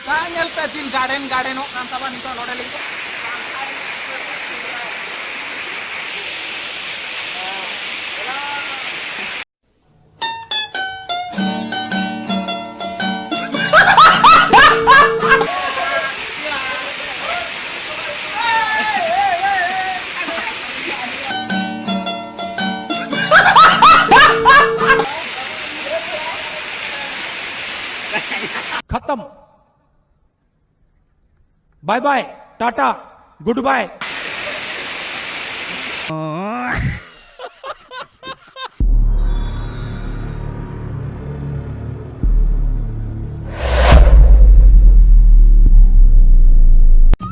Kanyal petil garden oh kan taba nito node lagi. खत्म bye bye tata goodbye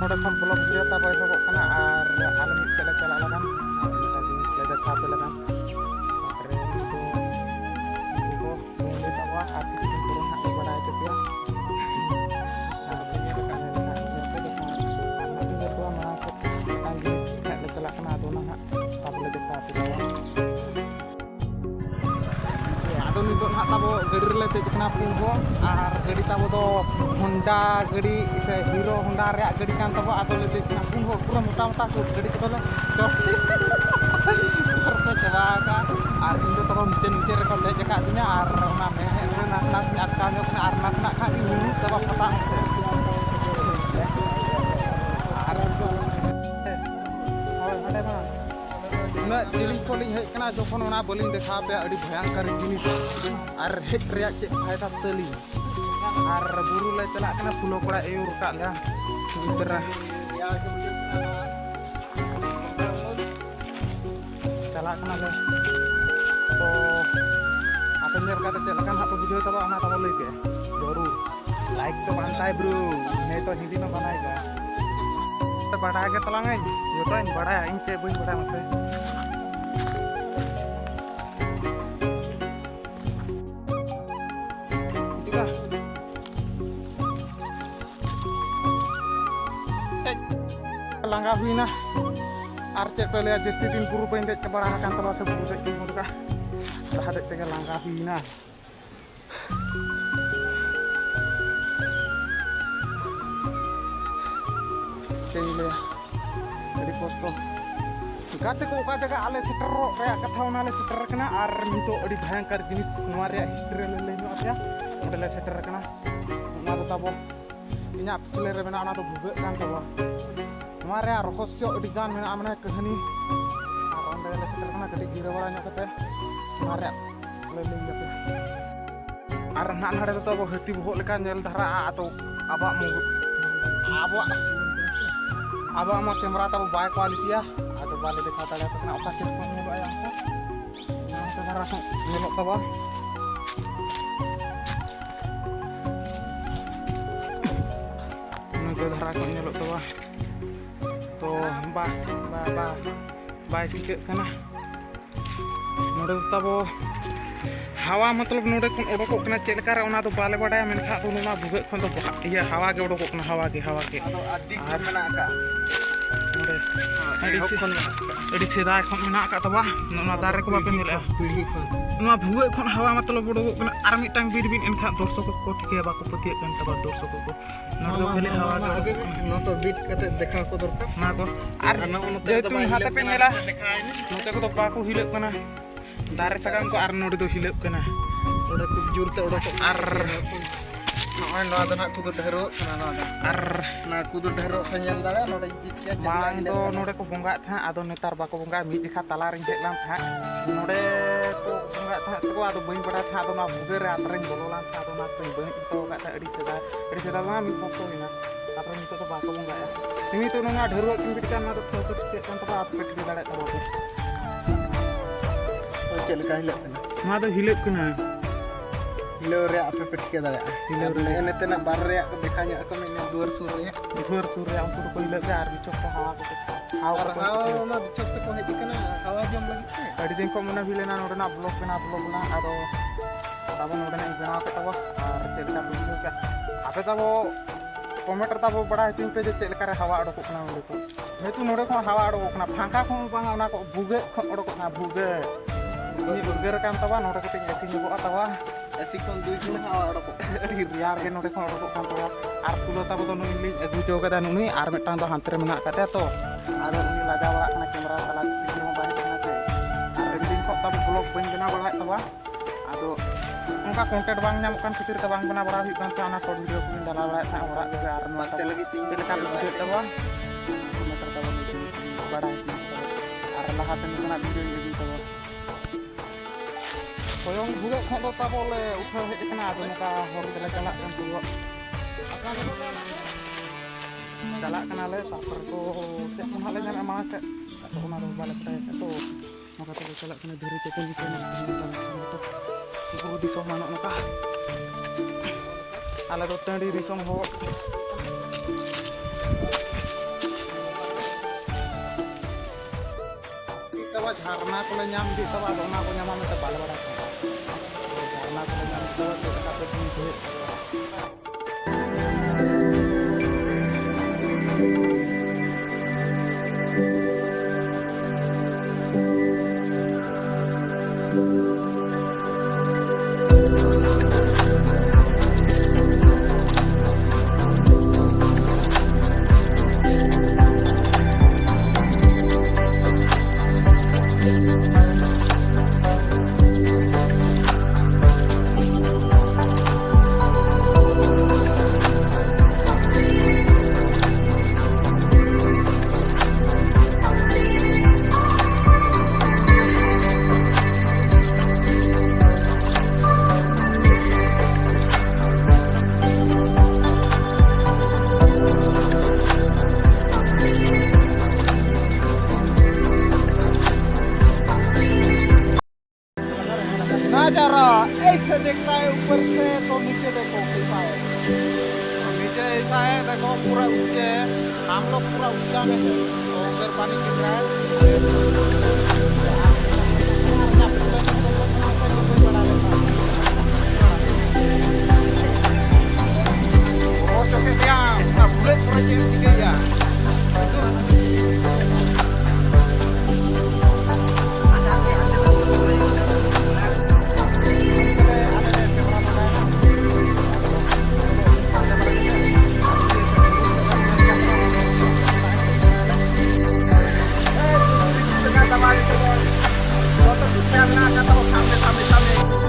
Node kon blog dia ta boy pokok kana ar alam sele cala lagan tadi jaga satu lagan keren itu ini tawa arti turun hak kepada itu dia nah ini kan nah serta dekat karena itu berdua masuk anjis nak lekelak kena tu nah tak boleh dekat itu ya adon itu hak tabo gedi lete kenapa info ar gedi tabo to Honda gedi se Hero Honda reak gedi kan tabo atau lete kenapa info pura muta tu gedi kita lah torsi serta coba kan ar itu tabo mungkin rekod deh cekak dinya ar nama nas ni ar kanya kena ar nas nak kan ini tabo peta ar ada mana na jeli calling hek kana jokon ona bowling dekha pe adi bhayankar jinis ar hek reak ce phaita teli ar buru le chalak kana pulo kora eur ka le utara chalak kana le to apa nyer kata celakan hak video taba ana taba lei ke जरूर like तो बनता है bro नहीं तो हिंदी में बनाएगा तो बढ़ा के तलांगे जो तो बड़ा इन के बुई बड़ा मसे juga langkah wina arcet pele jesti tin puru pendek kebarahakan telah sebut itu mudah terhadap dengan langkah wina Cile, jadi posko. Kata ko kata ka ale setero kayak kataun ale setero kena ar minto di bhayankar jenis nuaria history lele nu apa ya? Model setero kena. Naru tabo. Inya pulere mena ana to buge kan tabo. Nuaria rohosyo di gan mena amna kahani. Ar onda le setero kena gede jira wala nya kata. Nuaria lele gitu. Ar nan hare to tabo hati bohok lekan nyel dara atau abak mu abak abang mau kamera tahu baik quality ya atau balik dekat ada kena okasi punya bayang kan nah kamera tuh nyelok tahu nanti darah kau nyelok tahu tuh baik sikit kena node tahu hawa मतलब नोडे कौन ओडोको कना चेलकार ओना तो बाले बडाया मेनखा तो नोना बुगे खन तो इया हवा के ओडोको कना हवा के अधिक मेना का नोडे एडी सेदा खन मेना का तबा नोना दारे को बापे निले पीढ़ी खन नोना बुगे खन हवा मतलब ओडोको कना आर मिटांग बिन एनखा दर्शक को ठिके बाको पतिय कन तबा दर्शक को नोडो खाली हवा के न तो बीट कते देखा को दरकार ना को आर जेतु हाते पे नेला नोते को तो बाको हिले कना दारे सगam को ar nodi do hilep kana oda खूब जोर te oda ko ar noy no ada nak kudu dhero kana no ada ar na kudu dhero senyal dawe node jikya mang do node ko bonga tha ado netar bako bonga mi dikha talaring jek lam tha node ko bonga tha ko ado bain pada tha ado na bugere atring bololan tha ado na bain to ka tha edi seda ma mi poko ina atring to bako bonga ya ini to nonga dhero kimpit kan ado to kan to apet di dale ta boke चलका हिलप कना मा दो हिलप कना हिलो रे आपे पेटके दाड़ा हिलो रे नेते ना बार रे को देखा nya को मेने दुआर सुर रे उनको तो कोई लगे आर बिचक को हवा को हावा ना बिचक को हेज कना हवा जम लगी से अडी दिन को मना हिलेना नोडना ब्लॉक ना आदो तब नोडना बना के तब आर चलका बुझो का आपे तब कमेंट तब बड़ा चिन पे जे चलका रे हवा अडको कना नोडे को हेतु नोडे को हवा अडको कना फांका को बांगा ओना को भुगे को अडको कना भुगे ini burger kan tawa nora keting esi nyebok tawa ऐसी कौन दुई दिन हवा उड़को ᱟᱹᱰᱤ ᱨᱮᱭᱟᱲ ᱜᱮ ᱱᱚᱰᱮ ᱠᱷᱚᱱ ᱚᱰᱚᱠᱚᱜ ᱠᱟᱱ ᱛᱟᱵᱚᱱᱟ ᱟᱨ ᱯᱩᱞᱚ ᱛᱟᱵᱚ ᱫᱚ ᱱᱩᱭ ᱞᱤᱧ ᱟᱹᱜᱩ ᱦᱚᱪᱚ ᱠᱟᱫᱟ ᱱᱩᱭ ᱟᱨ ᱢᱤᱫᱴᱟᱝ ᱫᱚ ᱦᱟᱱᱛᱮ ᱨᱮ ᱢᱮᱱᱟᱜ ᱠᱟᱫᱮᱭᱟ ᱛᱚ ᱟᱫᱚ ᱩᱱᱤ ᱞᱟᱡᱟᱣ ᱵᱟᱲᱟᱜ ᱠᱟᱱᱟ ᱠᱮᱢᱮᱨᱟ ᱛᱟᱞᱟ ᱛᱮ ᱦᱚᱸ ᱵᱟᱭ ᱛᱟᱦᱮᱱᱟ ᱥᱮ ᱟᱨ ᱟᱹᱰᱤ ᱫᱤᱱ ᱠᱷᱚᱱ ᱛᱟᱵᱚ ᱵᱞᱚᱜ ᱵᱟᱹᱧ ᱵᱮᱱᱟᱣ ᱵᱟᱲᱟᱭᱮᱫ ᱛᱟᱵᱚᱱᱟ ᱟᱫᱚ ᱚᱱᱠᱟ ᱠᱚᱱᱴᱮᱱᱴ ᱵᱟᱝ ᱧᱟᱢᱚᱜ ᱠᱟᱱ ᱠᱷᱟᱹᱛᱤᱨ ᱛᱮ ᱵᱟᱝ ᱵᱮᱱᱟᱣ ᱵᱟᱲᱟ ᱦᱩᱭᱩᱜ ᱠᱟᱱ ᱛᱟᱦᱮᱸ ᱚᱱᱟ ᱥᱚᱨᱴ ᱵᱷᱤᱰᱤᱭᱳ ᱠᱚᱞᱤᱧ ᱰᱟᱞᱟᱣ ᱵᱟᱲᱟᱭᱮᱫ ᱛᱟᱦᱮᱸ ᱚᱲᱟᱜ ᱨᱮᱜᱮ ᱟᱨ ᱱᱚᱣᱟ बात लगी तीन ᱪᱮᱫ ᱞᱮᱠᱟ ᱵᱩᱡᱷᱟᱹᱜ ᱛᱟᱵᱚᱱ ᱠᱚᱢᱮᱱᱴ ᱨᱮ ᱛᱟᱵᱚᱱ ᱵᱟᱲᱟᱭ ᱟᱨ ᱞᱟᱦᱟᱛᱮ ᱱᱚᱝᱠᱟᱱᱟᱜ ᱵᱷᱤᱰᱤᱭᱳ ᱤᱫᱤ ᱛᱟᱵᱚᱱ ᱦᱚᱭᱚᱝ ᱵᱷᱩᱜᱟᱹᱜ ᱠᱷᱚᱱ ᱫᱚ ᱛᱟᱵᱚ ᱞᱮ ᱩᱴᱷᱟᱹᱣ ᱦᱮᱡ ᱟᱠᱟᱱᱟ ᱟᱫᱚ ᱱᱚᱝᱠᱟ ᱦᱚᱨ ᱛᱮᱞᱮ ᱪᱟᱞᱟᱜ ᱠᱟᱱ ᱛᱟᱵᱚ ᱪᱟᱞᱟᱜ ᱠᱟᱱᱟᱞᱮ ᱛᱟᱨᱯᱚᱨᱮ ᱠᱚ ᱪᱮᱫ ᱠᱚ ᱱᱟᱦᱟᱜ ᱞᱮ ᱧᱟᱢᱮᱜᱼᱟ ᱢᱟᱲᱟᱝ ᱥᱮᱫ ᱟᱫᱚ ᱚᱱᱟ ᱫᱚ ᱵᱟᱞᱮ ᱵᱟᱲᱟᱭᱟ ᱛᱚ ᱱᱚᱝᱠᱟ ᱛᱮᱞᱮ ᱪᱟᱞᱟᱜ ᱠᱟᱱᱟ ᱫᱷᱤᱨᱤ ᱛᱮᱠᱚ ᱵᱩᱨᱩ ᱫᱤᱥᱚᱢ ᱢᱟ ᱱᱚᱝᱠᱟ ᱟᱞᱮ ᱫᱚ ᱴᱟᱺᱰᱤ ᱫᱤᱥᱚᱢ ᱦᱚᱲ ᱛᱟᱵᱚ ᱡᱷᱟᱨᱱᱟ ᱠᱚᱞᱮ ᱧᱟᱢ ᱤᱫᱤ ᱛᱟᱵᱚ ᱟᱫᱚ ᱚᱱᱟ ᱠᱚ ᱧᱟᱢᱟ ᱢᱮᱱᱛᱮ ᱵᱟᱞᱮ ᱵᱟᱲᱟᱭ ᱛᱟᱵᱚ ᱡᱷᱟᱨᱱᱟ ᱠᱚᱞᱮ ᱧᱟᱢ ᱤᱫᱤ ᱛᱟᱵᱚ ᱪᱮᱫ ᱞᱮᱠᱟ ᱯᱮ ᱵᱩᱡᱷᱟᱹᱣᱮᱫ नजारा ऐसे दिखता है ऊपर से तो नीचे देखो कैसा है तो नीचे ऐसा है देखो पूरा ऊंचे है हम लोग पूरा ऊंचा में है तो उधर पानी गिर रहा है Sampai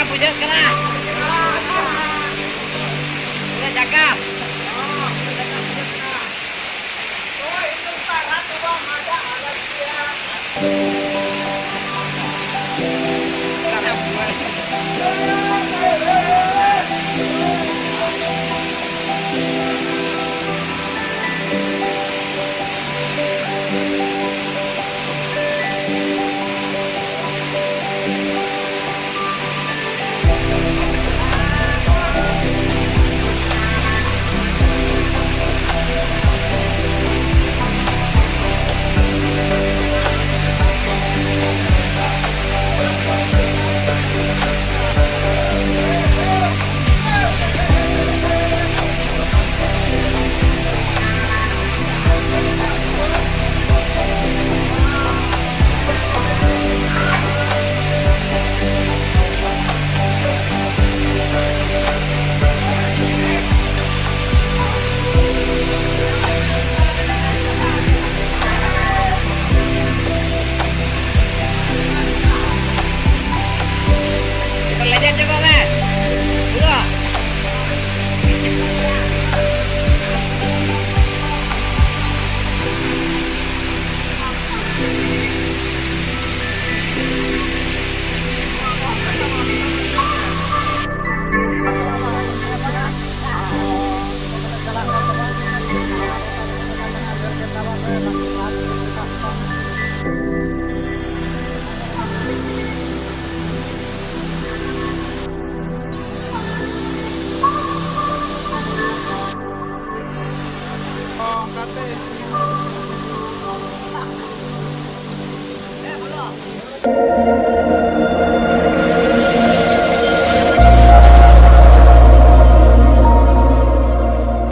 puja kena. Udah cakap. Kita lihat juga, Mas. Dulu. Oh, kate. Belum.